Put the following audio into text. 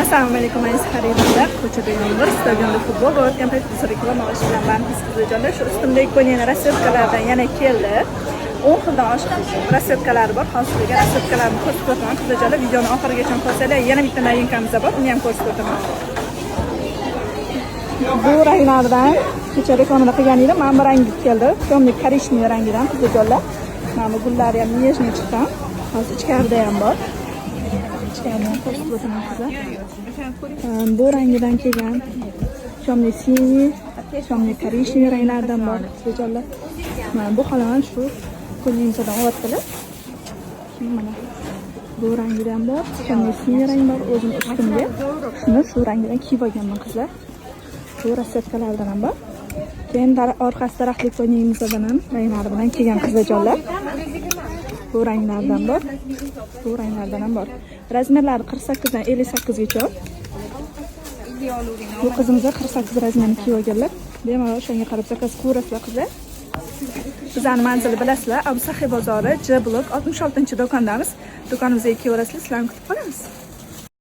Assalomu alaykum aziz xaridorlar. Ko'chada yomg'ir, stadionda futbol va o'tgan paytda reklama olish bilan bandsiz qizlarjonlar. Shu ustimdagi ko'nyan rasvetkalardan yana keldi. 10 xildan oshiq rasvetkalari bor. Hozirgi rasvetkalarni ko'rsatib o'taman qizlarjonlar. Videoni oxirigacha ko'rsanglar, yana bitta novinkamiz bor. Uni ham ko'rsatib o'taman. Bu ranglardan kecha reklamada qilgan edim. Mana bu rangi keldi. Temniy korishniy rangidan qizlarjonlar. Mana bu gullari ham nejniy chiqqan. Hozir ichkarida ham bor. Bu rangidan kelgan temniy siniy, temniy korishniy ranglardan bor qizlarjonlar. Mana bu xalam shu qo'lingizdan olyaptilar. Mana bu rangidan bor, temniy siniy rang bor, o'zim ustimga shuni shu rangdan kiyib olganman qizlar. Bu rasvetkalardan ham bor. Keyin orqasi tarafli qo'lingizdan ham ranglari bilan kelgan qizlarjonlar. Bu ranglardan bor. Bu ranglardan ham bor. Razmerlari 48 dan 58 gacha. Bu qizimizga 48 razmerni kiyib olganlar. Bemalol o'shanga qarab zakaz qilasiz qizlar. Bizning manzilni bilasizlar, Abu Sahiy bozori J blok 66-do'kondamiz. Do'konimizga kelaverasizlar, sizlarni kutib qolamiz.